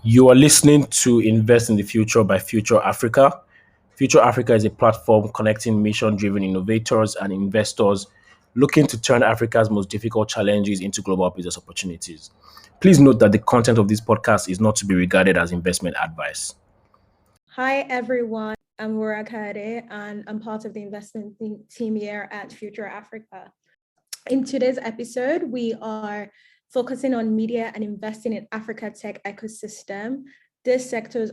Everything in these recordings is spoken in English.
You are listening to Invest in the Future by Future Africa. Future Africa is a platform connecting mission driven innovators and investors looking to turn Africa's most difficult challenges into global business opportunities. Please note that the content of this podcast is not to be regarded as investment advice. Hi, everyone. I'm Wura Kayode, and I'm part of the investment team here at Future Africa. In today's episode, we are focusing on media and investing in Africa tech ecosystem. These sectors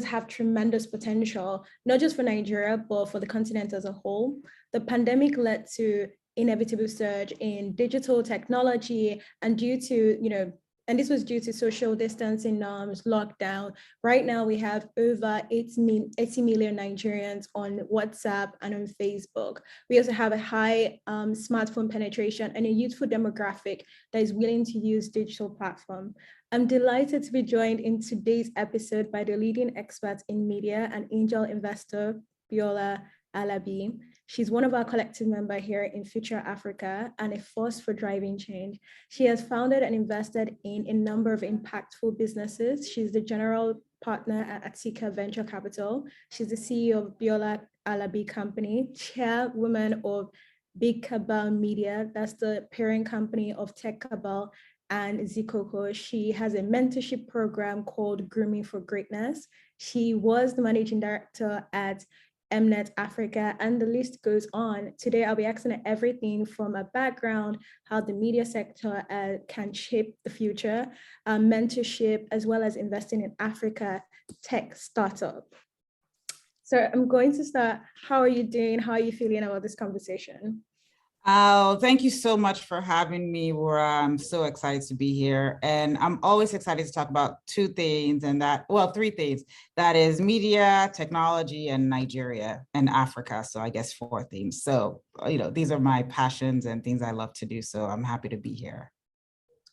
have tremendous potential, not just for Nigeria, but for the continent as a whole. The pandemic led to inevitable surge in digital technology, and this was due to social distancing norms, lockdown. Right now, we have over 80 million Nigerians on WhatsApp and on Facebook. We also have a high smartphone penetration and a youthful demographic that is willing to use digital platform. I'm delighted to be joined in today's episode by the leading experts in media and angel investor, Biola Alabi. She's one of our collective members here in Future Africa and a force for driving change. She has founded and invested in a number of impactful businesses. She's the general partner at Atika Venture Capital. She's the CEO of Biola Alabi Company, chairwoman of Big Cabal Media, that's the parent company of Tech Cabal and Zikoko. She has a mentorship program called Grooming for Greatness. She was the managing director at Mnet Africa, and the list goes on. Today, I'll be asking everything from a background, how the media sector can shape the future, mentorship, as well as investing in Africa tech startup. So I'm going to start. How are you doing? How are you feeling about this conversation? Oh, thank you so much for having me, Wura. I'm so excited to be here. And I'm always excited to talk about three things. That is media, technology, and Nigeria and Africa. So I guess four themes. So, these are my passions and things I love to do. So I'm happy to be here.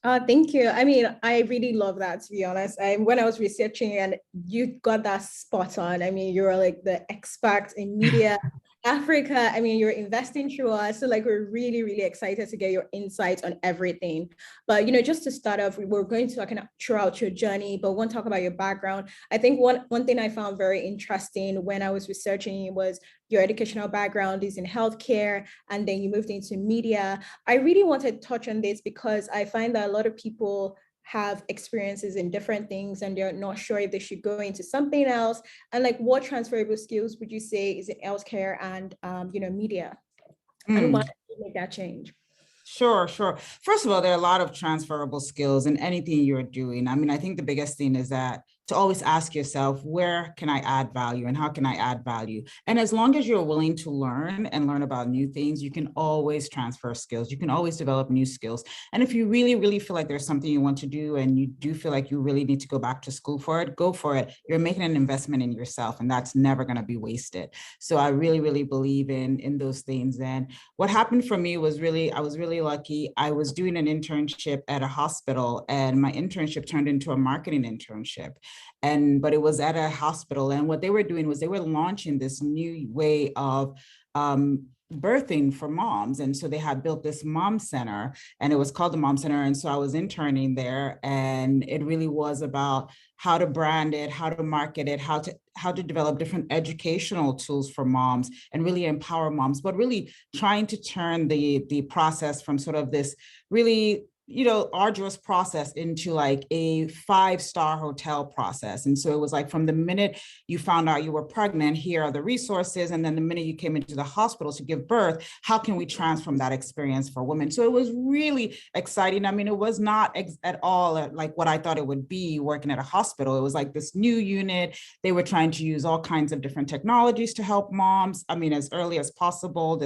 Thank you. I mean, I really love that, to be honest. When I was researching and you got that spot on, I mean, you're like the expert in media Africa. I mean, you're investing through us. So we're really, really excited to get your insights on everything. But, just to start off, we're going to talk throughout your journey, but want to talk about your background. I think one thing I found very interesting when I was researching was your educational background is in healthcare, and then you moved into media. I really want to touch on this because I find that a lot of people have experiences in different things and they're not sure if they should go into something else. And what transferable skills would you say is in healthcare and media? And why did you make that change? Sure. First of all, there are a lot of transferable skills in anything you're doing. I mean, I think the biggest thing is that to always ask yourself, where can I add value and how can I add value? And as long as you're willing to learn and learn about new things, you can always transfer skills. You can always develop new skills. And if you really, really feel like there's something you want to do and you do feel like you really need to go back to school for it, go for it. You're making an investment in yourself and that's never going to be wasted. So I really, really believe in those things. And what happened for me was I was really lucky. I was doing an internship at a hospital and my internship turned into a marketing internship. But it was at a hospital. And what they were doing was they were launching this new way of birthing for moms. And so they had built this mom center and it was called the Mom Center. And so I was interning there and it really was about how to brand it, how to market it, how to develop different educational tools for moms and really empower moms, but really trying to turn the process from sort of this really arduous process into like a 5-star hotel process. And so it was like from the minute you found out you were pregnant, here are the resources. And then the minute you came into the hospital to give birth, how can we transform that experience for women? So it was really exciting. I mean, it was not at all like what I thought it would be working at a hospital. It was like this new unit. They were trying to use all kinds of different technologies to help moms. I mean, as early as possible,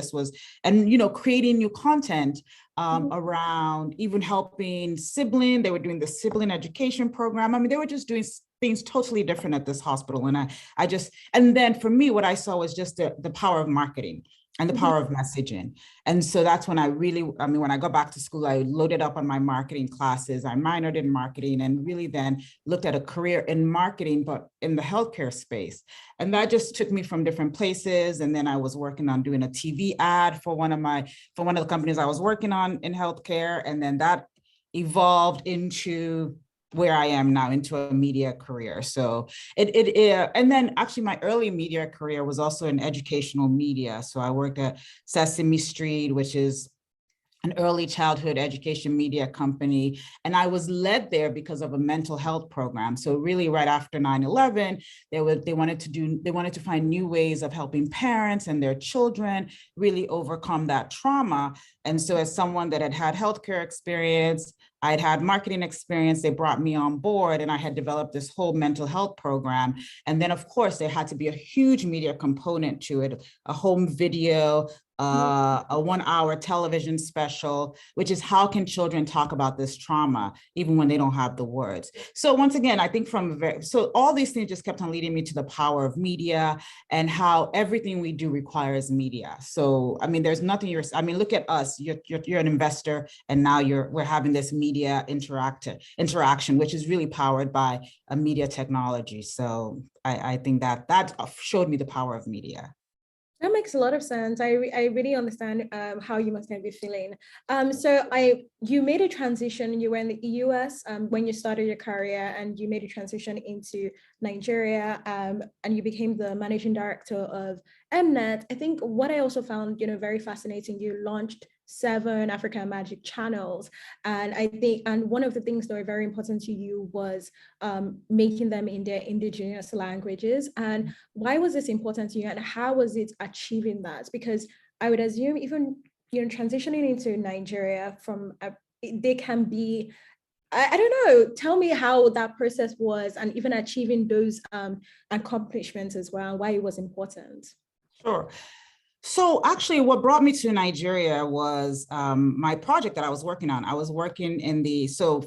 creating new content around even helping sibling. They were doing the sibling education program. I mean, they were just doing things totally different at this hospital. And then for me, what I saw was just the power of marketing and the power of messaging. And so that's when when I got back to school, I loaded up on my marketing classes. I minored in marketing and really then looked at a career in marketing, but in the healthcare space. And that just took me from different places. And then I was working on doing a TV ad for one of the companies I was working on in healthcare. And then that evolved into where I am now into a media career. So and then actually my early media career was also in educational media. So I worked at Sesame Street, which is an early childhood education media company. And I was led there because of a mental health program. So really right after 9/11, they wanted to find new ways of helping parents and their children really overcome that trauma. And so as someone that had healthcare experience, I'd had marketing experience, they brought me on board and I had developed this whole mental health program. And then of course, there had to be a huge media component to it, a home video, a 1-hour television special, which is how can children talk about this trauma, even when they don't have the words. So once again, I think so all these things just kept on leading me to the power of media and how everything we do requires media. So, I mean, there's nothing look at us, you're an investor and now we're having this media interaction, which is really powered by a media technology. So I think that showed me the power of media. That makes a lot of sense. I really understand how you must be feeling. You made a transition. You were in the US when you started your career, and you made a transition into Nigeria, and you became the managing director of Mnet. I think what I also found, very fascinating, you launched 7 Africa Magic channels, and one of the things that were very important to you was making them in their indigenous languages. And why was this important to you, and how was it achieving that? Because I would assume even transitioning into Nigeria they can be, I don't know, tell me how that process was, and even achieving those accomplishments as well, why it was important. Sure. So actually what brought me to Nigeria was my project that I was working on. I was working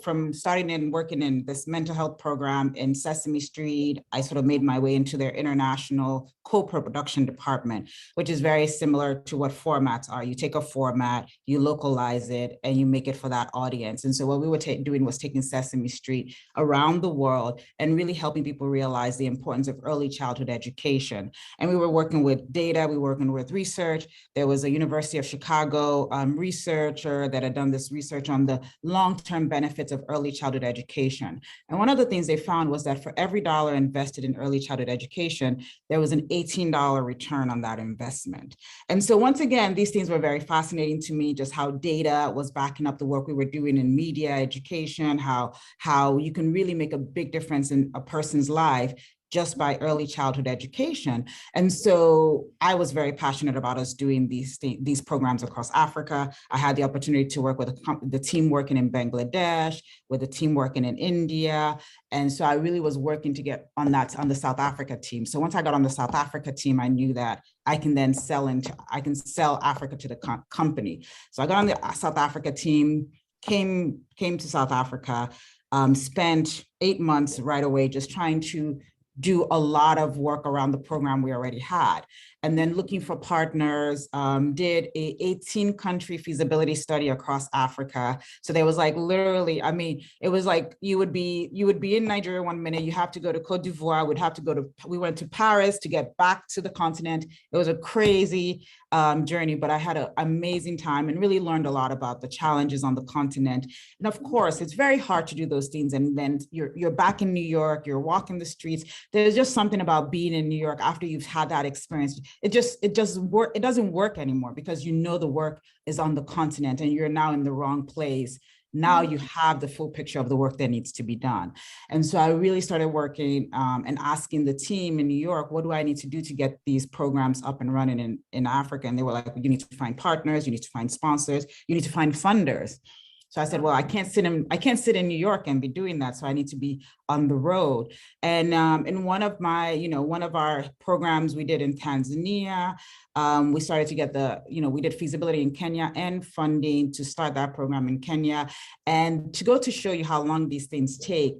from starting and working in this mental health program in Sesame Street, I sort of made my way into their international co-production department, which is very similar to what formats are. You take a format, you localize it, and you make it for that audience. And so what we were doing was taking Sesame Street around the world and really helping people realize the importance of early childhood education. And we were working with data, we were working with research. There was a University of Chicago researcher that had done this research on the long-term benefits of early childhood education. And one of the things they found was that for every dollar invested in early childhood education, there was an $18 return on that investment. And so once again, these things were very fascinating to me, just how data was backing up the work we were doing in media education, how you can really make a big difference in a person's life just by early childhood education. And so I was very passionate about us doing these programs across Africa. I had the opportunity to work with the team working in Bangladesh, with the team working in India. And so I really was working to get on the South Africa team. So once I got on the South Africa team, I knew that I can then sell Africa to the company. So I got on the South Africa team, came to South Africa, spent 8 months right away just trying to do a lot of work around the program we already had. And then looking for partners, did a 18-country feasibility study across Africa. So there was like literally, I mean, it was like you would be in Nigeria one minute, you have to go to Cote d'Ivoire, we went to Paris to get back to the continent. It was a crazy journey, but I had an amazing time and really learned a lot about the challenges on the continent. And of course, it's very hard to do those things. And then you're back in New York, you're walking the streets. There's just something about being in New York after you've had that experience. It doesn't work anymore because the work is on the continent and you're now in the wrong place. Now you have the full picture of the work that needs to be done. And so I really started working and asking the team in New York, what do I need to do to get these programs up and running in Africa? And they were like, you need to find partners, you need to find sponsors, you need to find funders. So I said, well, I can't sit in New York and be doing that. So I need to be on the road. And in one of our programs we did in Tanzania, we started to get we did feasibility in Kenya and funding to start that program in Kenya. And to go to show you how long these things take,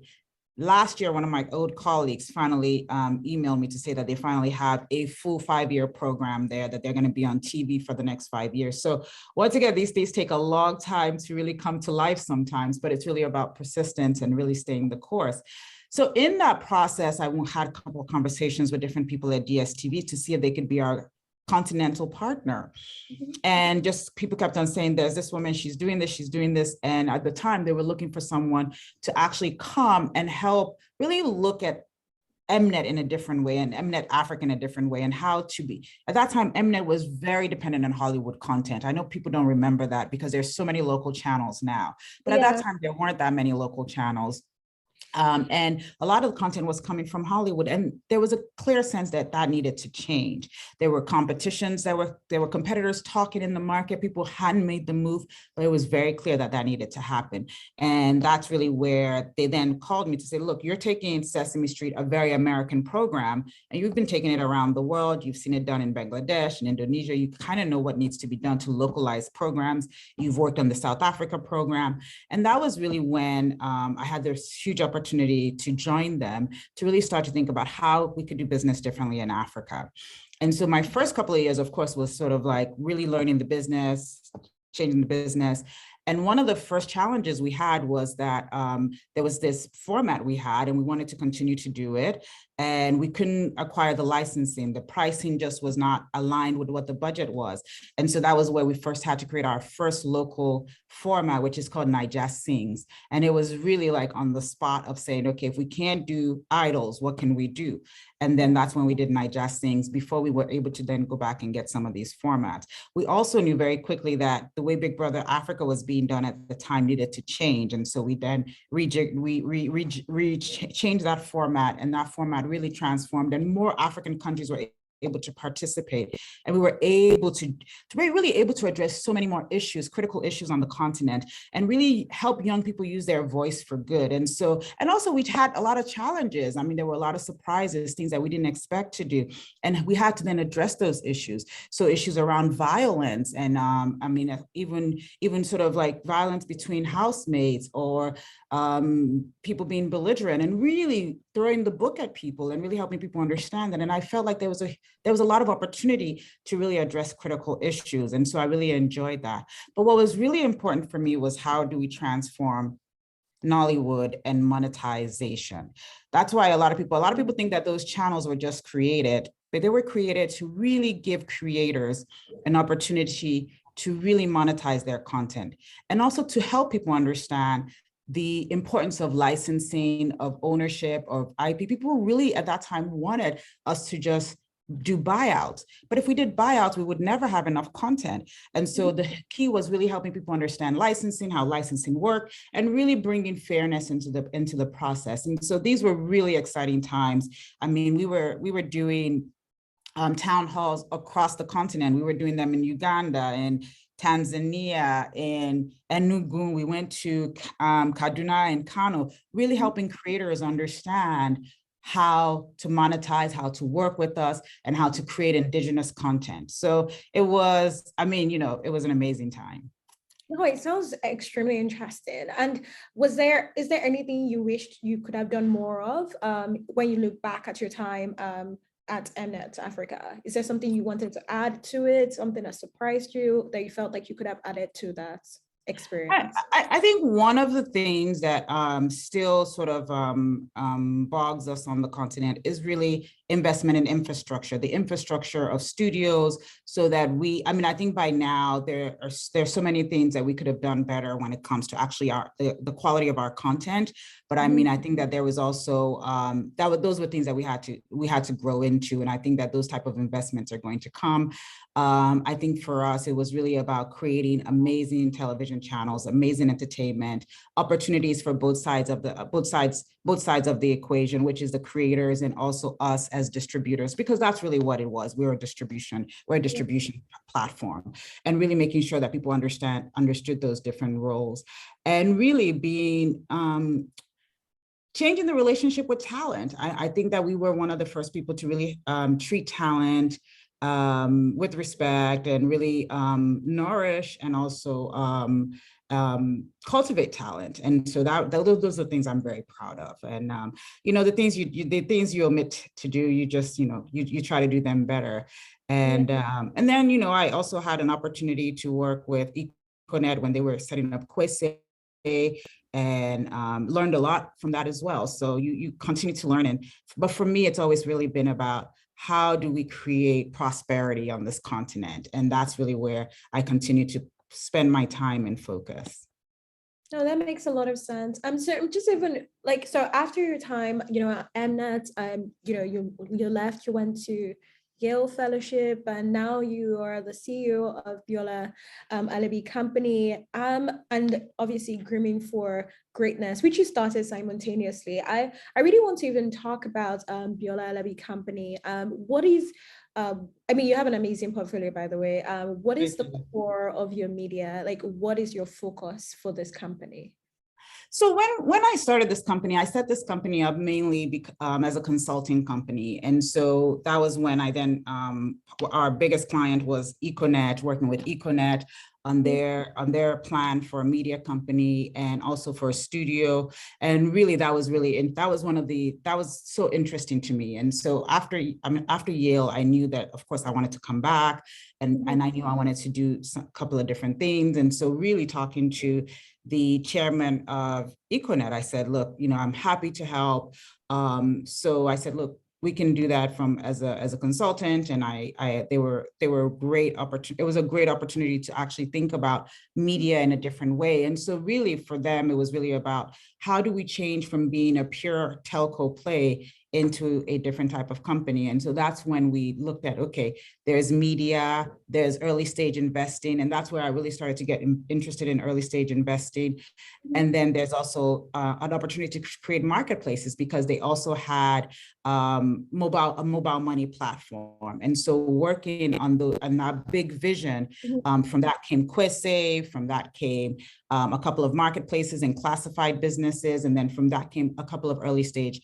last year, one of my old colleagues finally emailed me to say that they finally have a full 5-year program there, that they're going to be on TV for the next 5 years. So once again, these things take a long time to really come to life sometimes, but it's really about persistence and really staying the course. So in that process, I had a couple of conversations with different people at DSTV to see if they could be our continental partner. And just people kept on saying, there's this woman, she's doing this, she's doing this. And at the time they were looking for someone to actually come and help really look at Mnet in a different way and Mnet Africa in a different way, and how to be. At that time, Mnet was very dependent on Hollywood content. I know people don't remember that because there's so many local channels now, but at that time there weren't that many local channels. And a lot of the content was coming from Hollywood, and there was a clear sense that that needed to change. There were competitions, there were competitors talking in the market, people hadn't made the move, but it was very clear that that needed to happen. And that's really where they then called me to say, look, you're taking Sesame Street, a very American program, and you've been taking it around the world. You've seen it done in Bangladesh and Indonesia. You kind of know what needs to be done to localize programs. You've worked on the South Africa program. And that was really when I had this huge opportunity to join them, to really start to think about how we could do business differently in Africa. And so my first couple of years, of course, was sort of like really learning the business, changing the business. And one of the first challenges we had was that there was this format we had, and we wanted to continue to do it. And we couldn't acquire the licensing. The pricing just was not aligned with what the budget was. And so that was where we first had to create our first local format, which is called Naija Sings. And it was really like on the spot of saying, okay, if we can't do idols, what can we do? And then that's when we did Naija Sings, before we were able to then go back and get some of these formats. We also knew very quickly that the way Big Brother Africa was being done at the time needed to change. And so we then changed that format, and that format really transformed, and more African countries were able to participate. And we were able to be really able to address so many more issues, critical issues on the continent, and really help young people use their voice for good. And so, and also we had a lot of challenges. I mean, there were a lot of surprises, things that we didn't expect to do. And we had to then address those issues. So issues around violence, and I mean, even sort of like violence between housemates, or people being belligerent, and really throwing the book at people and really helping people understand that. And I felt like there was a lot of opportunity to really address critical issues. And so I really enjoyed that. But what was really important for me was, how do we transform Nollywood and monetization? That's why a lot of people think that those channels were just created, but they were created to really give creators an opportunity to really monetize their content, and also to help people understand the importance of licensing, of ownership, of IP. People really at that time wanted us to just do buyouts. But if we did buyouts, we would never have enough content. And so the key was really helping people understand licensing, how licensing worked, and really bringing fairness into the process. And so these were really exciting times. I mean, we were doing town halls across the continent. We were doing them in Uganda and Tanzania, and Enugu. We went to Kaduna and Kano, really helping creators understand how to monetize, how to work with us, and how to create indigenous content. So it was, I mean, it was an amazing time. No, it sounds extremely interesting. And is there anything you wished you could have done more of when you look back at your time at Mnet Africa? Is there something you wanted to add to it, something that surprised you, that you felt like you could have added to that experience? I think one of the things that still sort of bogs us on the continent is really investment in infrastructure, the infrastructure of studios, so that I think by now there's so many things that we could have done better when it comes to actually the quality of our content. But I mean, I think that there was also those were things that we had to grow into, and I think that those type of investments are going to come. I think for us, it was really about creating amazing television channels, amazing entertainment, opportunities for both sides of the equation, which is the creators and also us as distributors, because that's really what it was. We're a distribution platform, and really making sure that people understood those different roles, and really being changing the relationship with talent. I think that we were one of the first people to really treat talent with respect, and really nourish and also cultivate talent. And so those are things I'm very proud of. And the things you omit to do, you just you try to do them better. And then I also had an opportunity to work with Econet when they were setting up Kwese, and learned a lot from that as well. So you continue to learn. But for me, it's always really been about how do we create prosperity on this continent? And that's really where I continue to spend my time and focus. No, that makes a lot of sense. So just even like, so after your time, at Mnet, you left, you went to Yale Fellowship, and now you are the CEO of Biola Alabi Company, and obviously Grooming for Greatness, which you started simultaneously. I really want to even talk about Biola Alabi Company. What is you have an amazing portfolio, by the way. What is the core of your media? Like, what is your focus for this company? So when I started this company, I set this company up mainly as a consulting company. And so that was when I then, our biggest client was Econet, working with Econet on their plan for a media company and also for a studio. And really, that was so interesting to me. And so after Yale, I knew that, of course, I wanted to come back, and I knew I wanted to do a couple of different things. And so really talking to the chairman of Econet, I said, look, I'm happy to help. So I said, look, we can do that as a consultant. And they were a great opportunity. It was a great opportunity to actually think about media in a different way. And so really for them, it was really about how do we change from being a pure telco play into a different type of company. And so that's when we looked at, okay, there's media, there's early stage investing. And that's where I really started to get interested in early stage investing. And then there's also an opportunity to create marketplaces, because they also had a mobile money platform. And so working on that big vision, from that came QuizSave, from that came a couple of marketplaces and classified businesses. And then from that came a couple of early stage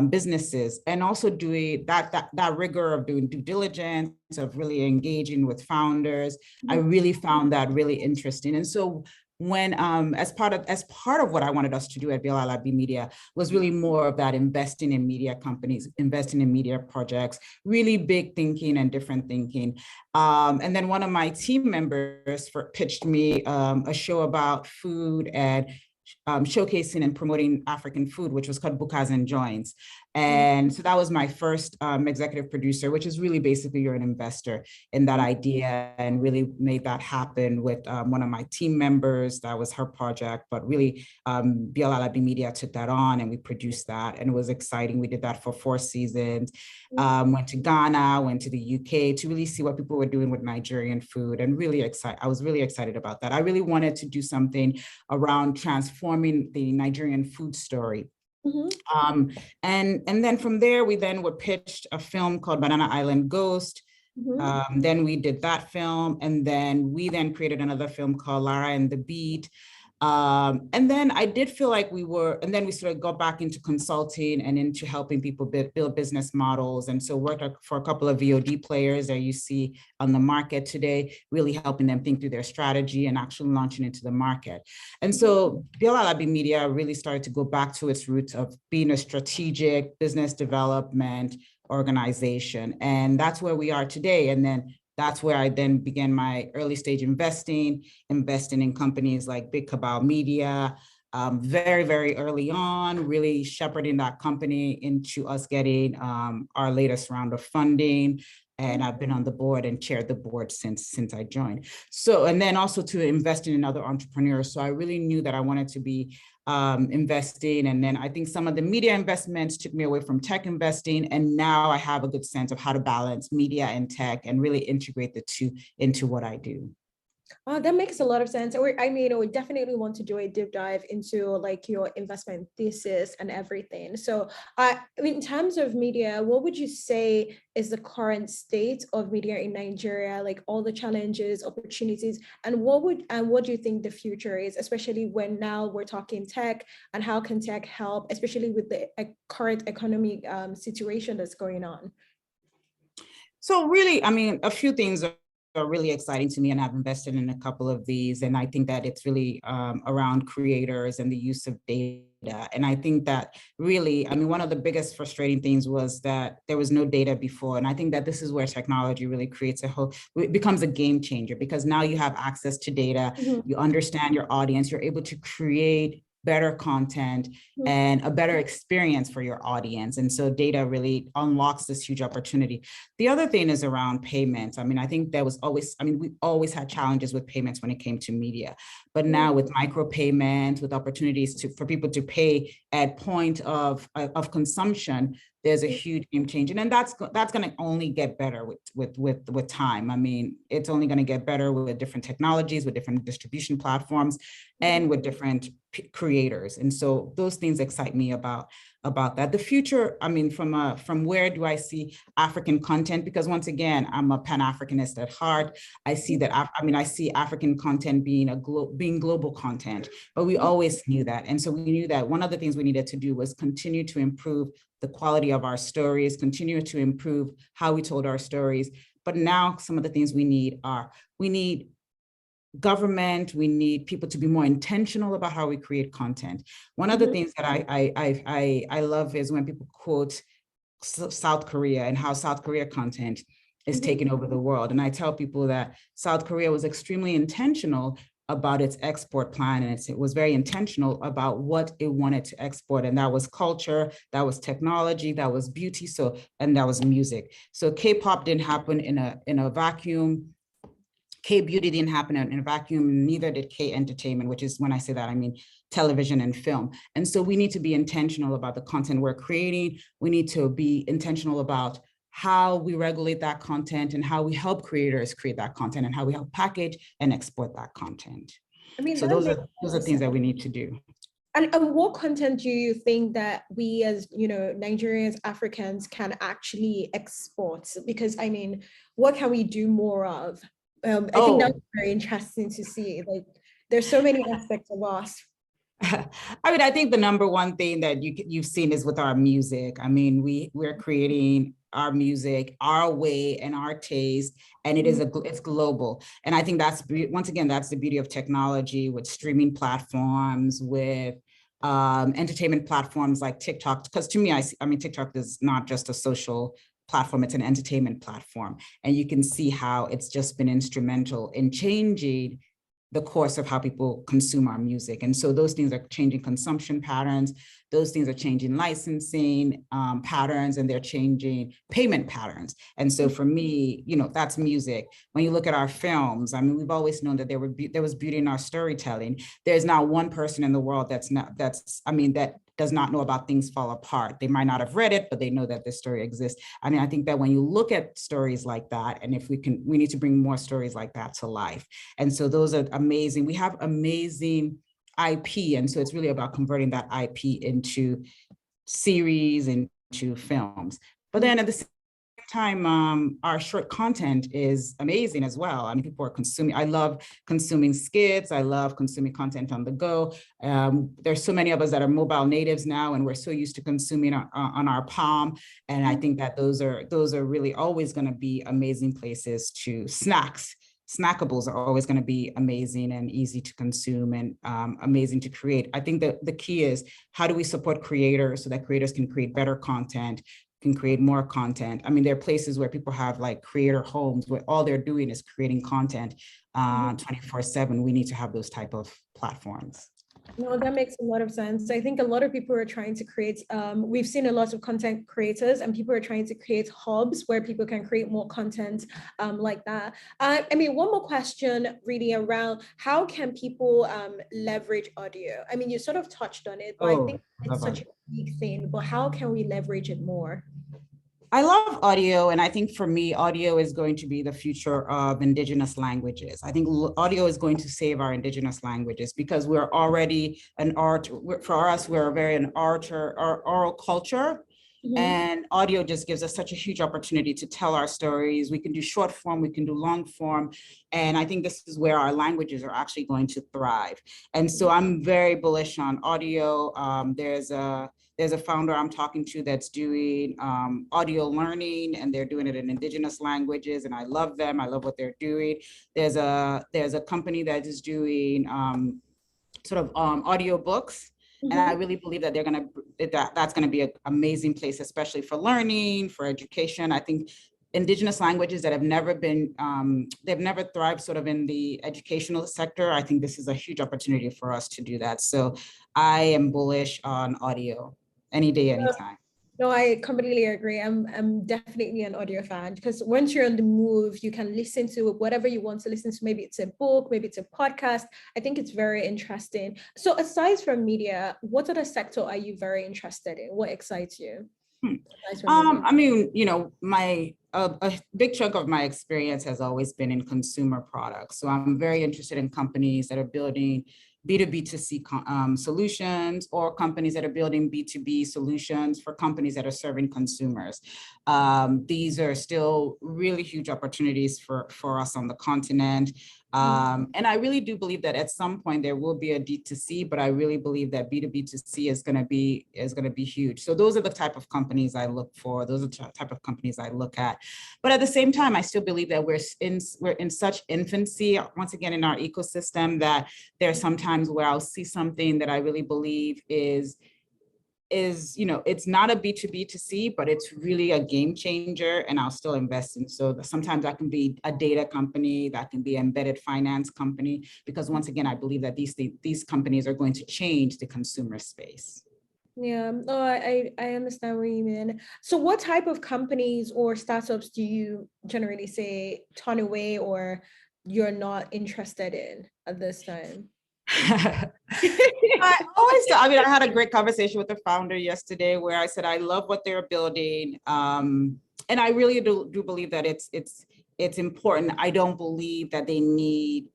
businesses, and also doing that rigor of doing due diligence, of really engaging with founders. I really found that really interesting. And so when as part of what I wanted us to do at Biola Alabi Media was really more of that investing in media companies, investing in media projects, really big thinking and different thinking. And then one of my team members pitched me a show about food and showcasing and promoting African food, which was called Bukas and Joints. And so that was my first executive producer, which is really basically you're an investor in that idea, and really made that happen with one of my team members. That was her project, but really Biola Alabi Media took that on and we produced that, and it was exciting. We did that for 4 seasons, went to Ghana, went to the UK to really see what people were doing with Nigerian food, and really excited. I was really excited about that. I really wanted to do something around transforming the Nigerian food story. And then from there, we then were pitched a film called Banana Island Ghost. Then we did that film, and then we created another film called Lara and the Beat. And then I did feel like and then we sort of got back into consulting and into helping people build business models. And so worked for a couple of VOD players that you see on the market today, really helping them think through their strategy and actually launching into the market. And so Biola Alabi Media really started to go back to its roots of being a strategic business development organization. And that's where we are today. And then that's where I then began my early stage investing in companies like Big Cabal Media, very, very early on, really shepherding that company into us getting our latest round of funding. And I've been on the board and chaired the board since I joined. So, and then also to investing in other entrepreneurs. So I really knew that I wanted to be investing. And then I think some of the media investments took me away from tech investing. And now I have a good sense of how to balance media and tech and really integrate the two into what I do. That makes a lot of sense. We definitely want to do a deep dive into like your investment thesis and everything. So in terms of media, what would you say is the current state of media in Nigeria, like all the challenges, opportunities, and what do you think the future is, especially when now we're talking tech, and how can tech help, especially with the current economic situation that's going on? So really, a few things are really exciting to me, and I've invested in a couple of these. And I think that it's really around creators and the use of data. And I think that really, one of the biggest frustrating things was that there was no data before. And I think that this is where technology really creates it becomes a game changer, because now you have access to data, you understand your audience, you're able to create better content, and a better experience for your audience. And so data really unlocks this huge opportunity. The other thing is around payments. I mean, I think there was always, I mean, we always had challenges with payments when it came to media, but now with micropayments, with opportunities for people to pay at point of consumption, there's a huge game change. And that's going to only get better with time. I mean, it's only going to get better with different technologies, with different distribution platforms, and with different creators. And so those things excite me about that. The future, I mean, from where do I see African content? Because once again, I'm a Pan-Africanist at heart. I see that, I see African content being being global content, but we always knew that. And so we knew that one of the things we needed to do was continue to improve the quality of our stories, continue to improve how we told our stories. But now some of the things we need government, we need people to be more intentional about how we create content. One of the things that I love is when people quote South Korea and how South Korea content is taking over the world. And I tell people that South Korea was extremely intentional about its export plan, and it was very intentional about what it wanted to export, and that was culture, that was technology, that was beauty, and that was music. So K-pop didn't happen in a vacuum. K-beauty didn't happen in a vacuum, neither did K-entertainment, which is, when I say that, I mean television and film. And so we need to be intentional about the content we're creating. We need to be intentional about how we regulate that content and how we help creators create that content and how we help package and export that content. I mean, so those are things that we need to do. And what content do you think that we as, Nigerians, Africans can actually export? Because I mean, what can we do more of? I think that's very interesting to see. Like, there's so many aspects of us. I mean, I think the number one thing that you've seen is with our music. I mean, we're creating our music our way and our taste, and it's global. And I think that's, once again, that's the beauty of technology, with streaming platforms, with entertainment platforms like TikTok. Because to me, I mean, TikTok is not just a social platform, it's an entertainment platform. And you can see how it's just been instrumental in changing the course of how people consume our music. And so those things are changing consumption patterns, those things are changing licensing patterns, and they're changing payment patterns. And so for me, that's music. When you look at our films, I mean, we've always known that there was beauty in our storytelling. There's not one person in the world that does not know about Things Fall Apart. They might not have read it, but they know that this story exists. I mean, I think that when you look at stories like that, and if we need to bring more stories like that to life. And so those are amazing. We have amazing IP. And so it's really about converting that IP into series, into films. But then at the same time, our short content is amazing as well. I mean, people are consuming. I love consuming skits. I love consuming content on the go. There's so many of us that are mobile natives now, and we're so used to consuming on our palm. And I think that those are really always going to be amazing places to Snackables are always going to be amazing and easy to consume and amazing to create. I think that the key is, how do we support creators so that creators can create better content, can create more content? I mean, there are places where people have like creator homes where all they're doing is creating content 24/7. We need to have those type of platforms. No, that makes a lot of sense. I think a lot of people are trying to create, we've seen a lot of content creators, and people are trying to create hubs where people can create more content like that. I mean, one more question really around how can people leverage audio? I mean, you sort of touched on it, but I think it's such a big thing, but how can we leverage it more? I love audio, and I think for me, audio is going to be the future of indigenous languages. I think audio is going to save our indigenous languages, because we're already for us, we're very an oral culture. And audio just gives us such a huge opportunity to tell our stories. We can do short form, we can do long form. And I think this is where our languages are actually going to thrive. And so I'm very bullish on audio. There's a founder I'm talking to that's doing audio learning, and they're doing it in indigenous languages, and I love them. I love what they're doing. There's a company that is doing audio books. And I really believe that that's going to be an amazing place, especially for learning, for education. I think indigenous languages that have never been, they've never thrived sort of in the educational sector. I think this is a huge opportunity for us to do that. So I am bullish on audio any day, anytime. No, I completely agree. I'm definitely an audio fan because once you're on the move, you can listen to whatever you want to listen to. Maybe it's a book, maybe it's a podcast. I think it's very interesting. So aside from media, what other sector are you very interested in? What excites you? I mean, you know, a big chunk of my experience has always been in consumer products. So I'm very interested in companies that are building B2B2C solutions, or companies that are building B2B solutions for companies that are serving consumers. These are still really huge opportunities for us on the continent. And I really do believe that at some point there will be a D2C, but I really believe that B2B2C is going to be huge. So those are the type of companies I look for. Those are the type of companies I look at. But at the same time, I still believe that we're in such infancy, once again, in our ecosystem, that there are sometimes where I'll see something that I really believe is, you know, it's not a B2B2C, but it's really a game changer, and I'll still invest in. So sometimes that can be a data company, that can be an embedded finance company, because once again, I believe that these companies are going to change the consumer space. Yeah, no, I understand what you mean. So what type of companies or startups do you generally say turn away or you're not interested in at this time? I had a great conversation with the founder yesterday where I said, I love what they're building. And I really do believe that it's important. I don't believe that they need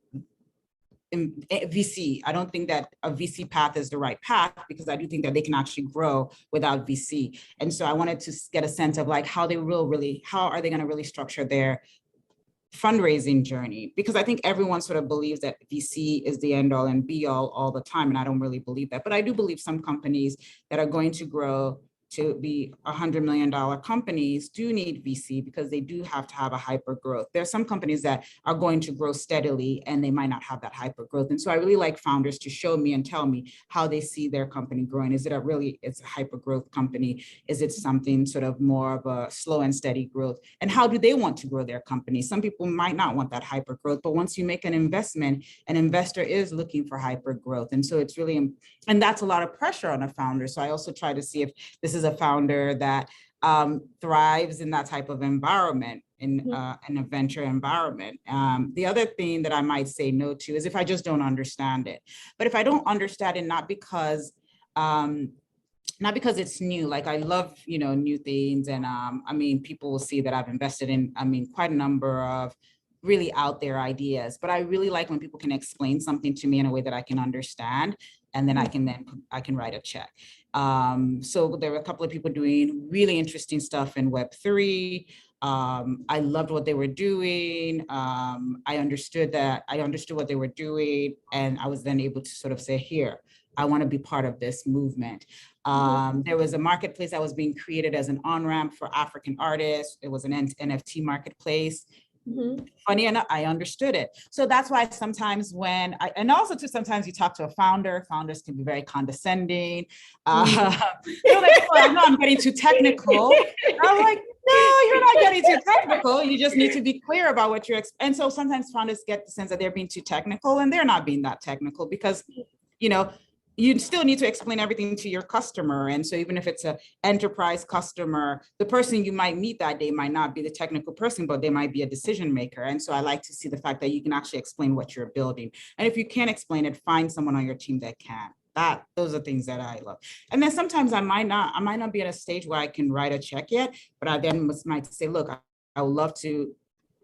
VC. I don't think that a VC path is the right path, because I do think that they can actually grow without VC. And so I wanted to get a sense of like how are they going to really structure their fundraising journey, because I think everyone sort of believes that VC is the end all and be all the time. And I don't really believe that, but I do believe some companies that are going to grow to be $100 million companies do need VC, because they do have to have a hyper growth. There are some companies that are going to grow steadily and they might not have that hyper growth. And so I really like founders to show me and tell me how they see their company growing. Is it it's a hyper growth company? Is it something sort of more of a slow and steady growth? And how do they want to grow their company? Some people might not want that hyper growth, but once you make an investment, an investor is looking for hyper growth. And so it's really, and that's a lot of pressure on a founder. So I also try to see if this is a founder that thrives in that type of environment, in a venture environment. The other thing that I might say no to is if I just don't understand it. But if I don't understand it, not because it's new, like I love, you know, new things. And I mean, people will see that I've invested in, I mean, quite a number of really out there ideas, but I really like when people can explain something to me in a way that I can understand, and then I can write a check. So there were a couple of people doing really interesting stuff in Web3. I loved what they were doing. I understood what they were doing, and I was then able to sort of say, here, I want to be part of this movement. There was a marketplace that was being created as an on-ramp for African artists. It was an NFT marketplace. Funny enough, I understood it. So that's why sometimes and also too, sometimes you talk to a founder, founders can be very condescending. They're like, oh, I know I'm getting too technical. I'm like, no, you're not getting too technical. You just need to be clear about what you're, and so sometimes founders get the sense that they're being too technical, and they're not being that technical, because, you know, you still need to explain everything to your customer. And so even if it's an enterprise customer, the person you might meet that day might not be the technical person, but they might be a decision maker. And so I like to see the fact that you can actually explain what you're building. And if you can't explain it, find someone on your team that can. Those are things that I love. And then sometimes I might not be at a stage where I can write a check yet, but I then might say, look, I would love to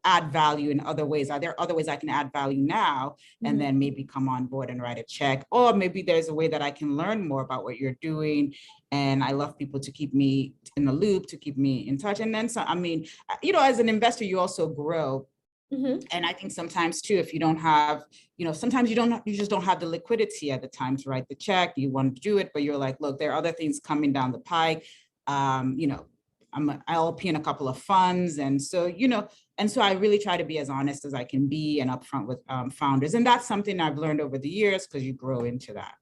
add value in other ways. Are there other ways I can add value now, and then maybe come on board and write a check? Or maybe there's a way that I can learn more about what you're doing. And I love people to keep me in the loop, to keep me in touch. And then, so, I mean, you know, as an investor, you also grow. And I think sometimes too, if you don't have, you know, sometimes you just don't have the liquidity at the time to write the check. You want to do it, but you're like, look, there are other things coming down the pike. You know, I'm an LP in a couple of funds. And so, you know, and so I really try to be as honest as I can be and upfront with founders. And that's something I've learned over the years, because you grow into that.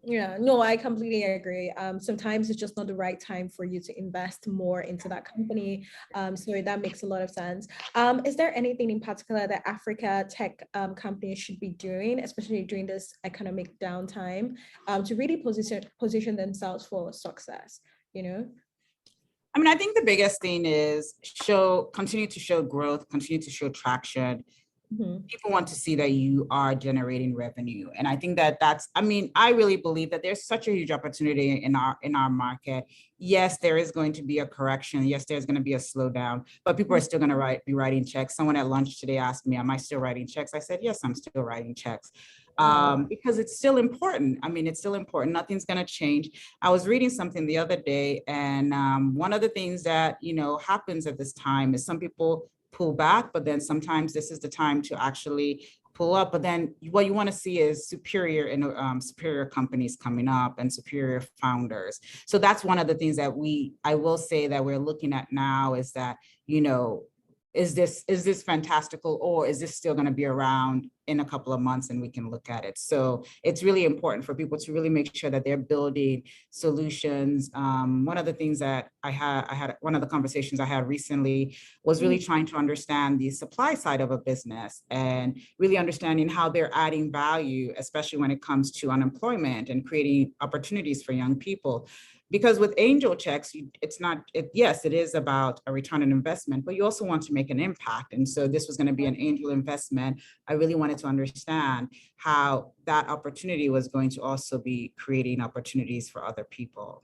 Yeah, no, I completely agree. Sometimes it's just not the right time for you to invest more into that company. So that makes a lot of sense. Is there anything in particular that Africa tech companies should be doing, especially during this economic downtime, to really position themselves for success? You know? I mean, I think the biggest thing is continue to show growth, continue to show traction. Mhm. People want to see that you are generating revenue. And I think that I mean, I really believe that there's such a huge opportunity in our market. Yes, there is going to be a correction. Yes, there's going to be a slowdown, but people are still going to be writing checks. Someone at lunch today asked me, am I still writing checks? I said, yes, I'm still writing checks. Because it's still important. I mean, it's still important. Nothing's going to change. I was reading something the other day, and one of the things that, happens at this time is some people pull back, but then sometimes this is the time to actually pull up. But then what you want to see is superior companies coming up and superior founders. So that's one of the things that I will say that we're looking at now is that, is this fantastical, or is this still going to be around in a couple of months and we can look at it? So it's really important for people to really make sure that they're building solutions. One of the things that I had one of the conversations I had recently was really trying to understand the supply side of a business and really understanding how they're adding value, especially when it comes to unemployment and creating opportunities for young people. Because with angel checks, yes, it is about a return on investment, but you also want to make an impact. And so this was going to be an angel investment. I really wanted to understand how that opportunity was going to also be creating opportunities for other people.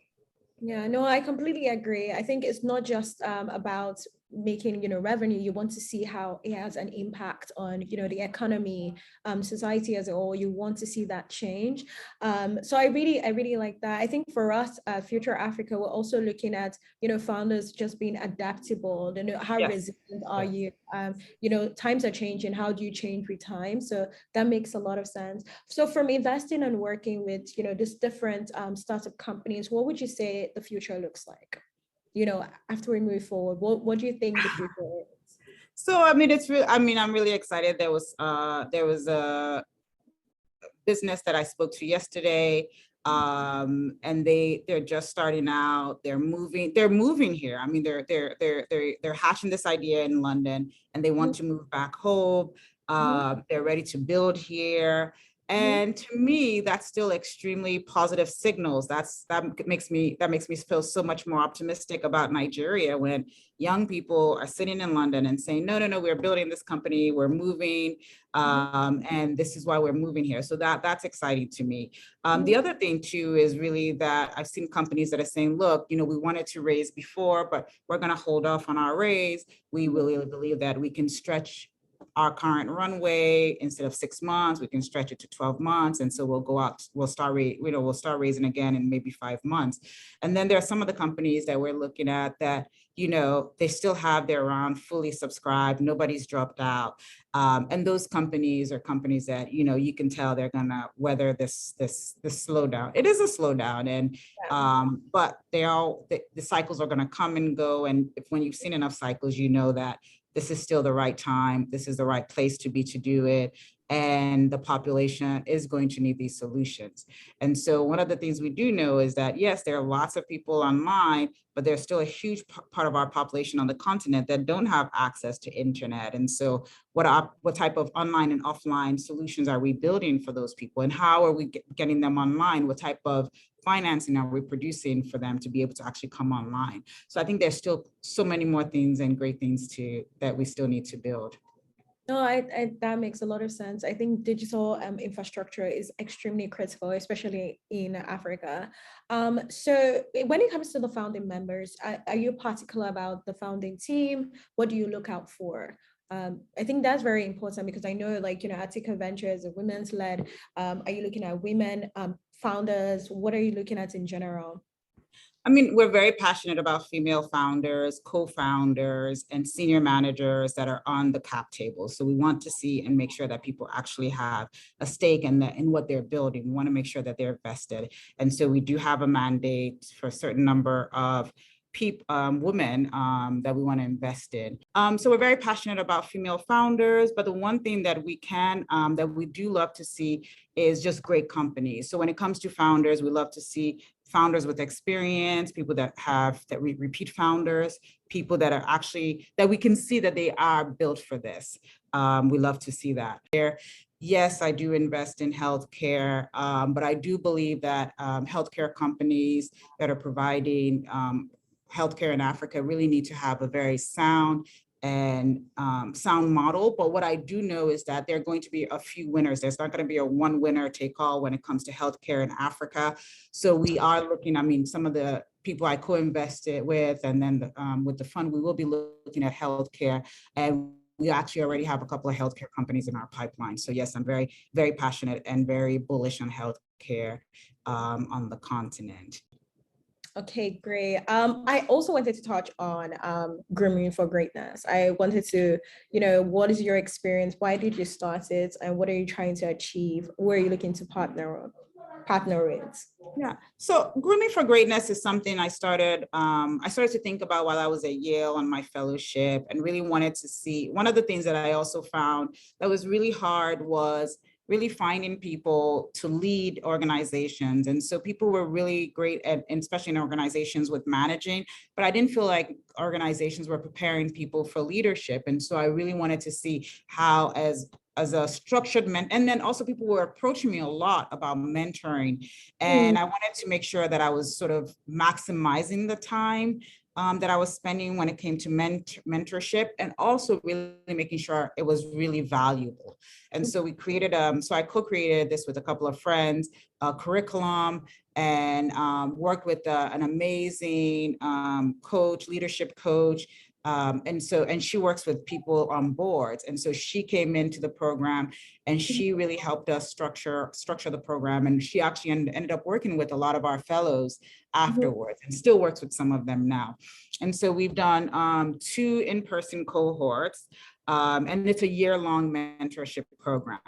Yeah, no, I completely agree. I think it's not just about making, revenue. You want to see how it has an impact on, the economy, society as a whole. You want to see that change. So I really like that. I think for us, Future Africa, we're also looking at, founders just being adaptable. How Yes. resilient are Yes. you? Times are changing. How do you change with time? So that makes a lot of sense. So from investing and working with, these different startup companies, what would you say the future looks like? After we move forward, what do you think the future is? So I mean, I'm really excited. There was a business that I spoke to yesterday, and they're just starting out. They're moving here. I mean, they're hatching this idea in London, and they want to move back home. They're ready to build here. And to me, that's still extremely positive signals. That makes me feel so much more optimistic about Nigeria when young people are sitting in London and saying, no, we're building this company, we're moving, and this is why we're moving here. So that's exciting to me. The other thing too is really that I've seen companies that are saying, look, we wanted to raise before, but we're going to hold off on our raise. We really believe that we can stretch our current runway. Instead of 6 months, we can stretch it to 12 months. And so we'll start raising again in maybe 5 months. And then there are some of the companies that we're looking at that, they still have their round fully subscribed, nobody's dropped out. And those companies are companies that, you can tell they're gonna weather this slowdown. It is a slowdown, and but the cycles are gonna come and go. And when you've seen enough cycles, you know that this is still the right time, this is the right place to do it. And the population is going to need these solutions. And so one of the things we do know is that, yes, there are lots of people online, but there's still a huge part of our population on the continent that don't have access to internet. And so what type of online and offline solutions are we building for those people? And how are we getting them online? What type of financing are we producing for them to be able to actually come online? So I think there's still so many more things and great things that we still need to build. No, that makes a lot of sense. I think digital infrastructure is extremely critical, especially in Africa. So when it comes to the founding members, are you particular about the founding team? What do you look out for? I think that's very important because I know, Atika Venture is a women's led. Are you looking at women founders? What are you looking at in general? I mean, we're very passionate about female founders, co-founders, and senior managers that are on the cap table. So we want to see and make sure that people actually have a stake in what they're building. We want to make sure that they're vested. And so we do have a mandate for a certain number of women that we want to invest in. So we're very passionate about female founders, but the one thing that that we do love to see is just great companies. So when it comes to founders, we love to see founders with experience, people that repeat founders, people that are actually, that we can see that they are built for this. We love to see that. Yes, I do invest in healthcare, but I do believe that healthcare companies that are providing healthcare in Africa really need to have a very sound model. But what I do know is that there are going to be a few winners. There's not going to be a one winner take all when it comes to healthcare in Africa. So we are looking, I mean, some of the people I co-invested with, and then with the fund, we will be looking at healthcare, and we actually already have a couple of healthcare companies in our pipeline. So yes, I'm very, very passionate and very bullish on healthcare on the continent. Okay, great. I also wanted to touch on Grooming for Greatness. I wanted to, what is your experience? Why did you start it? And what are you trying to achieve? Where are you looking to partner with? Yeah, so Grooming for Greatness is something I started to think about while I was at Yale on my fellowship, and really wanted to see. One of the things that I also found that was really hard was really finding people to lead organizations. And so people were really great at, especially in organizations with managing, but I didn't feel like organizations were preparing people for leadership. And so I really wanted to see how, as a structured and then also people were approaching me a lot about mentoring. And I wanted to make sure that I was sort of maximizing the time that I was spending when it came to mentorship, and also really making sure it was really valuable. And so we created, so I co-created this with a couple of friends, a curriculum, and worked with an amazing leadership coach. And she works with people on boards. And so she came into the program and she really helped us structure the program. And she actually ended up working with a lot of our fellows afterwards, and still works with some of them now. And so we've done 2 in-person cohorts, and it's a year-long mentorship program.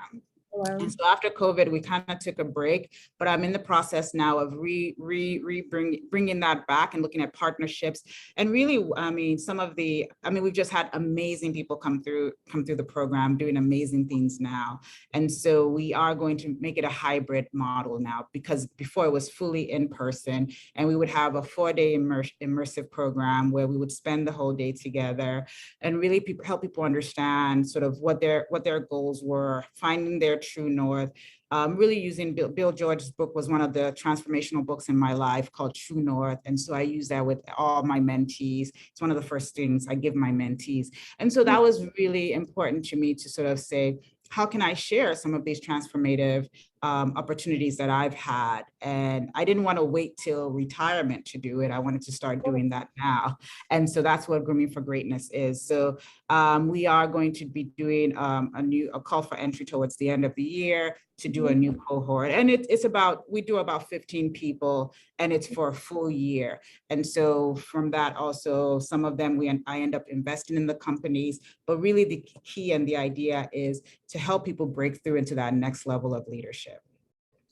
Wow. And so after COVID, we kind of took a break, but I'm in the process now of bringing that back and looking at partnerships. And really, we've just had amazing people come through the program, doing amazing things now. And so we are going to make it a hybrid model now, because before it was fully in person, and we would have a 4-day immersive program where we would spend the whole day together and really help people understand sort of what their goals were, finding their true north, really using Bill George's book was one of the transformational books in my life, called True North. And so I use that with all my mentees. It's one of the first things I give my mentees. And so that was really important to me to sort of say, how can I share some of these transformative opportunities that I've had? And I didn't want to wait till retirement to do it. I wanted to start doing that now. And so that's what Grooming for Greatness is. So we are going to be doing a call for entry towards the end of the year to do a new cohort. And we do about 15 people, and it's for a full year. And so from that also, some of them I end up investing in the companies, but really the key and the idea is to help people break through into that next level of leadership.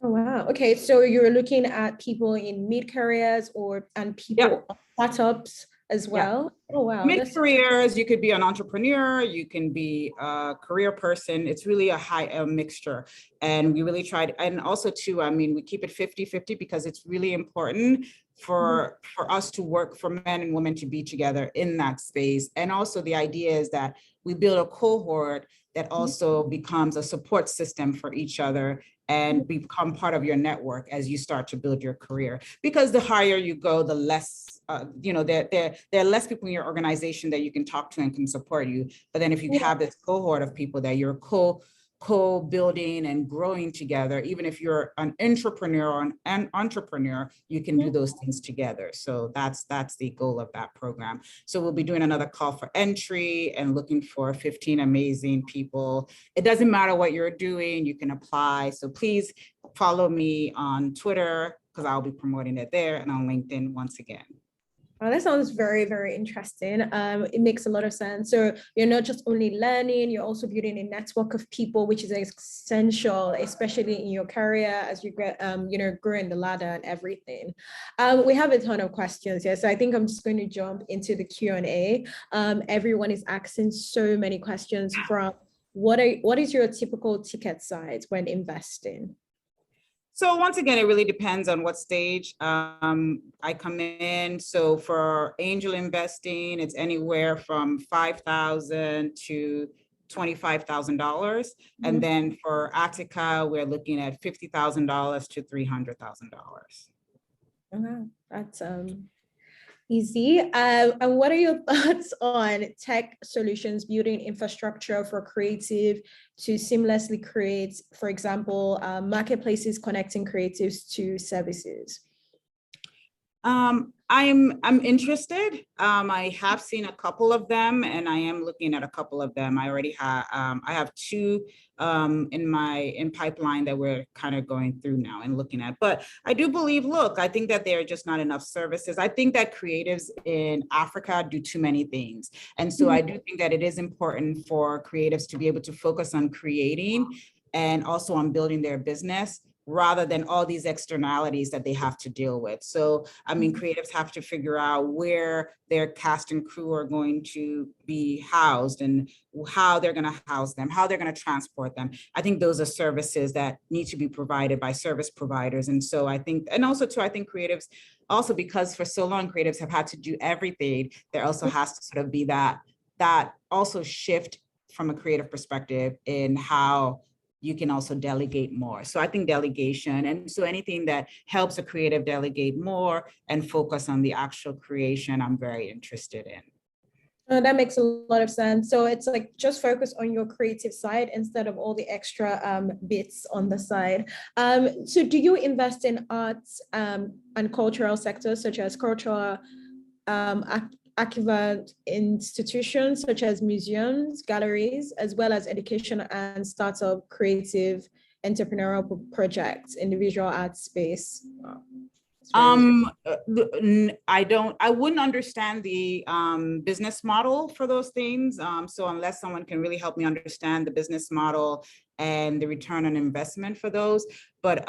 Oh, wow. Okay. So you're looking at people in mid-careers and people startups as well. Yeah. Oh, wow. Mid-careers, you could be an entrepreneur, you can be a career person. It's really a mixture. And we really tried, and also too, we keep it 50-50 because it's really important for us to work, for men and women to be together in that space. And also the idea is that we build a cohort that also becomes a support system for each other and become part of your network as you start to build your career. Because the higher you go, the less, there are less people in your organization that you can talk to and can support you. But then if you have this cohort of people that you're co-building and growing together, even if you're an entrepreneur or an entrepreneur, you can do those things together. So that's the goal of that program. So we'll be doing another call for entry and looking for 15 amazing people. It doesn't matter what you're doing, you can apply. So please follow me on Twitter, because I'll be promoting it there, and on LinkedIn once again. Oh, that sounds very, very interesting. It makes a lot of sense. So you're not just only learning, you're also building a network of people, which is essential, especially in your career as you get, grow in the ladder and everything. We have a ton of questions here, so I think I'm just going to jump into the Q&A. Everyone is asking so many questions from what is your typical ticket size when investing? So once again, it really depends on what stage I come in. So for angel investing, it's anywhere from $5,000 to $25,000. And then for Atika, we're looking at $50,000 to $300,000. Okay, that's easy. And what are your thoughts on tech solutions building infrastructure for creative to seamlessly create, for example, marketplaces connecting creatives to services? I'm interested. I have seen a couple of them, and I am looking at a couple of them. I already have I have two in pipeline that we're kind of going through now and looking at. But I do believe, look, I think that there are just not enough services. I think that creatives in Africa do too many things. And so I do think that it is important for creatives to be able to focus on creating and also on building their business, rather than all these externalities that they have to deal with. So, I mean, creatives have to figure out where their cast and crew are going to be housed and how they're going to house them, how they're going to transport them. I think those are services that need to be provided by service providers. And so I think, and also too, I think creatives also, because for so long creatives have had to do everything, there also has to sort of be that also shift from a creative perspective in how you can also delegate more. So I think delegation, and so anything that helps a creative delegate more and focus on the actual creation, I'm very interested in. That makes a lot of sense. So it's like just focus on your creative side instead of all the extra bits on the side. So do you invest in arts and cultural sectors such as cultural equivalent institutions such as museums, galleries, as well as education and startup creative entrepreneurial projects in the visual arts space? I wouldn't understand the business model for those things. So unless someone can really help me understand the business model and the return on investment for those, but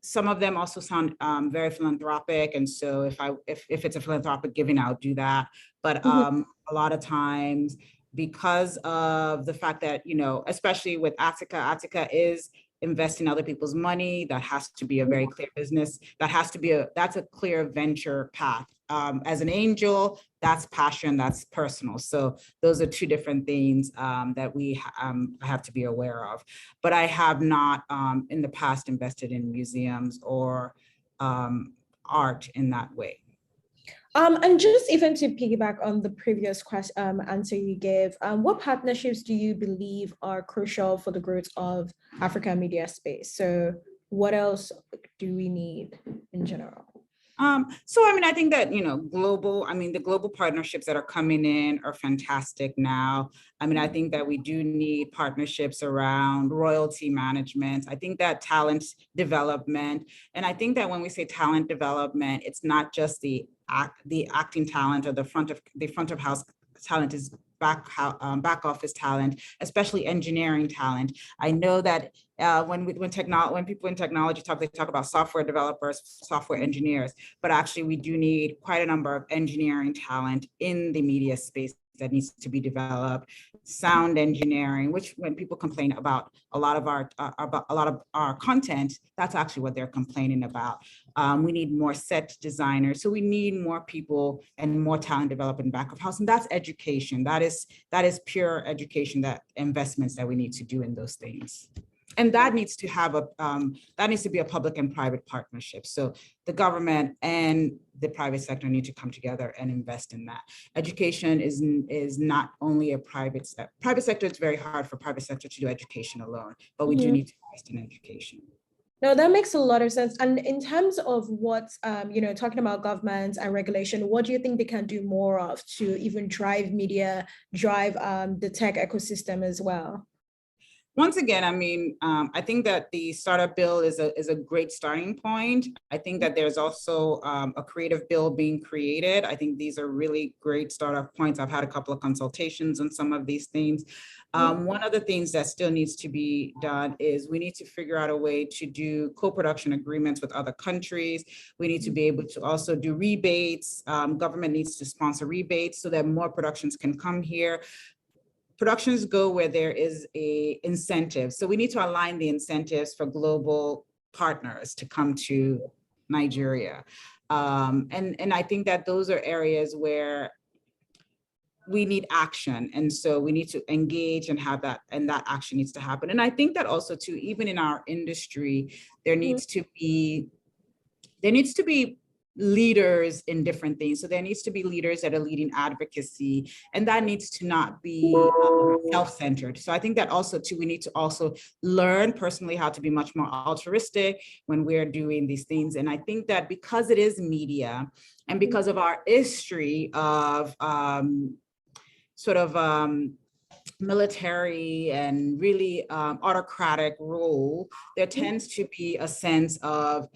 some of them also sound very philanthropic. And so if it's a philanthropic giving, I'll do that. But a lot of times, because of the fact that, you know, especially with Atika is invest in other people's money. That has to be a very clear business. That's a clear venture path. As an angel, that's passion, that's personal. So those are two different things that we have to be aware of. But I have not in the past invested in museums or art in that way. And just even to piggyback on the previous answer you gave, what partnerships do you believe are crucial for the growth of African media space? So what else do we need in general? So, I mean, I think that, you know, the global partnerships that are coming in are fantastic now. I mean, I think that we do need partnerships around royalty management. I think that talent development, and I think that when we say talent development, it's not just the acting talent or the front of house talent, is back office talent, especially engineering talent. I know that when people in technology talk, they talk about software developers, software engineers, but actually we do need quite a number of engineering talent in the media space that needs to be developed. Sound engineering, which when people complain about a lot of our content, that's actually what they're complaining about. We need more set designers, so we need more people and more talent developed in back of house, and that's education. That is pure education, that investments that we need to do in those things. And that needs to have be a public and private partnership. So the government and the private sector need to come together and invest in that. Education is not only a private sector. It's very hard for private sector to do education alone, but we do need to invest in education. No, that makes a lot of sense. And in terms of what, talking about government and regulation, what do you think they can do more of to even drive media, drive the tech ecosystem as well? Once again, I mean, I think that the startup bill is a great starting point. I think that there's also a creative bill being created. I think these are really great startup points. I've had a couple of consultations on some of these things. One of the things that still needs to be done is we need to figure out a way to do co-production agreements with other countries. We need to be able to also do rebates. Government needs to sponsor rebates so that more productions can come here. Productions go where there is a incentive. So we need to align the incentives for global partners to come to Nigeria. And I think that those are areas where we need action. And so we need to engage and have that, and that action needs to happen. And I think that also too, even in our industry, there needs to be leaders in different things. So there needs to be leaders that are leading advocacy, and that needs to not be self-centered. So I think that also too, we need to also learn personally how to be much more altruistic when we're doing these things. And I think that because it is media and because of our history of military and really autocratic role, there tends to be a sense of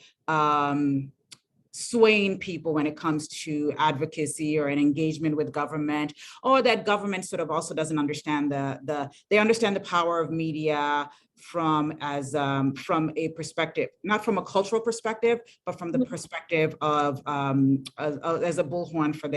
swaying people when it comes to advocacy or an engagement with government, or that government sort of also doesn't understand they understand the power of media from a perspective, not from a cultural perspective, but from the perspective of as a bullhorn for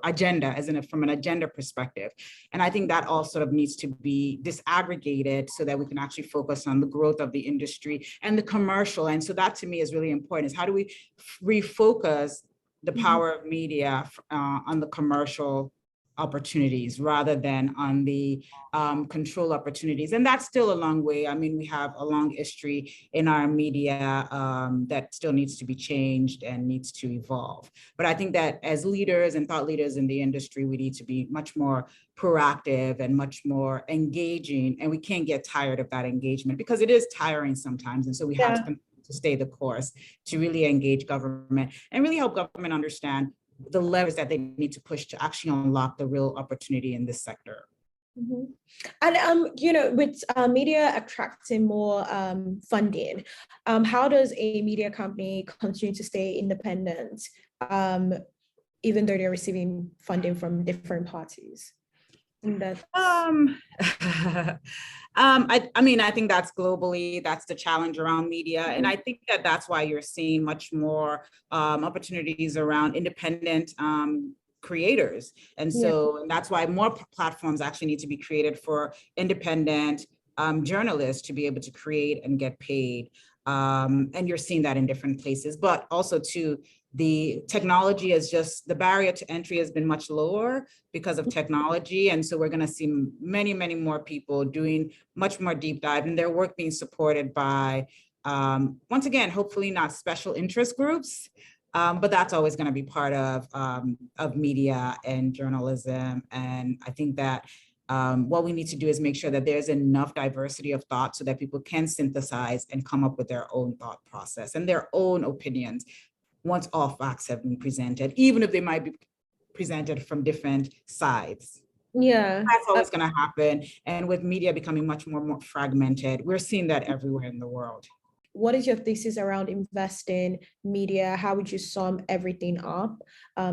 agenda, from an agenda perspective. And I think that all sort of needs to be disaggregated so that we can actually focus on the growth of the industry and the commercial. And so that to me is really important, is how do we refocus the power of media on the commercial opportunities rather than on the control opportunities. And that's still a long way. I mean, we have a long history in our media that still needs to be changed and needs to evolve. But I think that as leaders and thought leaders in the industry, we need to be much more proactive and much more engaging. And we can't get tired of that engagement because it is tiring sometimes. And so we have to stay the course to really engage government and really help government understand the levers that they need to push to actually unlock the real opportunity in this sector. And with media attracting more funding, how does a media company continue to stay independent, even though they're receiving funding from different parties? I mean, I think that's globally, that's the challenge around media. And I think that that's why you're seeing much more opportunities around independent creators. And so that's why more platforms actually need to be created for independent journalists to be able to create and get paid. And you're seeing that in different places, but also too, the technology is just, the barrier to entry has been much lower because of technology. And so we're going to see many, many more people doing much more deep dive, and their work being supported by, once again, hopefully not special interest groups, but that's always going to be part of media and journalism. And I think that what we need to do is make sure that there's enough diversity of thought so that people can synthesize and come up with their own thought process and their own opinions once all facts have been presented, even if they might be presented from different sides. That's always going to happen. And with media becoming much more fragmented, we're seeing that everywhere in the world. What is your thesis around investing media? How would you sum everything up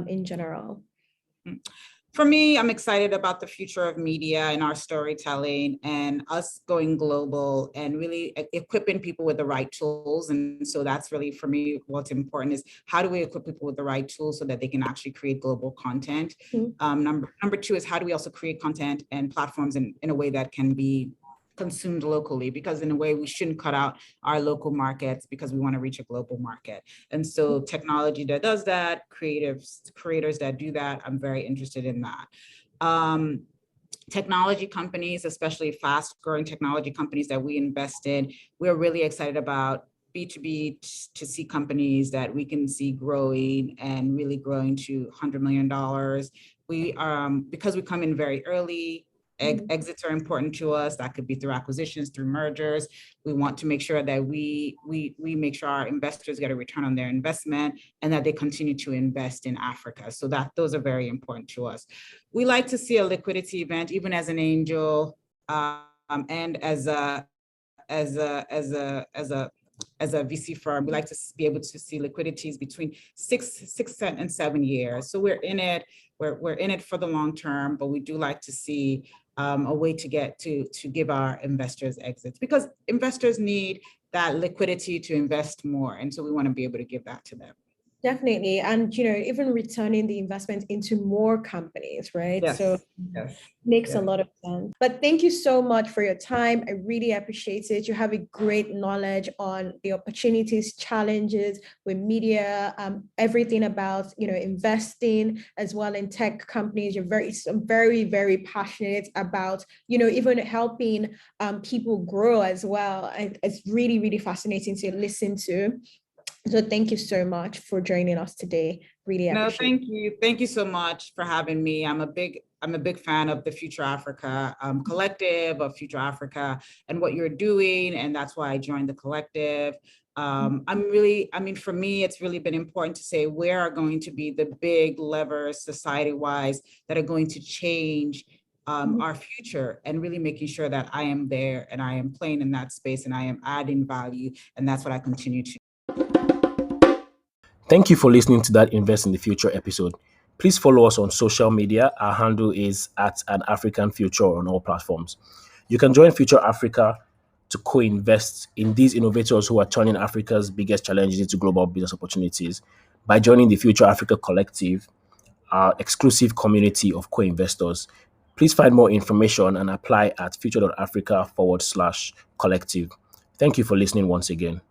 in general? For me, I'm excited about the future of media and our storytelling and us going global and really equipping people with the right tools. And so that's really, for me, what's important is how do we equip people with the right tools so that they can actually create global content? Number two is how do we also create content and platforms in a way that can be consumed locally, because in a way we shouldn't cut out our local markets because we want to reach a global market. And so technology that does that, creators that do that, I'm very interested in that. Technology companies, especially fast growing technology companies that we invest in, we're really excited about B2B to C companies that we can see growing and really growing to $100 million. We because we come in very early, exits are important to us. That could be through acquisitions, through mergers. We want to make sure that we make sure our investors get a return on their investment and that they continue to invest in Africa. So those are very important to us. We like to see a liquidity event, even as an angel. and as a VC firm, we like to be able to see liquidities between 6 and 7 years. So we're in it. We're in it for the long term, but we do like to see a way to get to give our investors exits, because investors need that liquidity to invest more, and so we want to be able to give that to them. Definitely. And, even returning the investment into more companies, right? Yes. So yes. makes a lot of sense. But thank you so much for your time. I really appreciate it. You have a great knowledge on the opportunities, challenges with media, everything about, investing as well in tech companies. You're very, very passionate about, even helping people grow as well. And it's really, really fascinating to listen to. So thank you so much for joining us today. Really appreciate it. Thank you. Thank you so much for having me. I'm a big fan of the Future Africa collective, of Future Africa and what you're doing. And that's why I joined the collective. For me, it's really been important to say where are going to be the big levers society-wise that are going to change our future, and really making sure that I am there and I am playing in that space and I am adding value. And that's what I continue to. Thank you for listening to that Invest in the Future episode. Please follow us on social media. Our handle is at An African Future on all platforms. You can join Future Africa to co-invest in these innovators who are turning Africa's biggest challenges into global business opportunities by joining the Future Africa Collective, our exclusive community of co-investors. Please find more information and apply at future.africa/collective. Thank you for listening once again.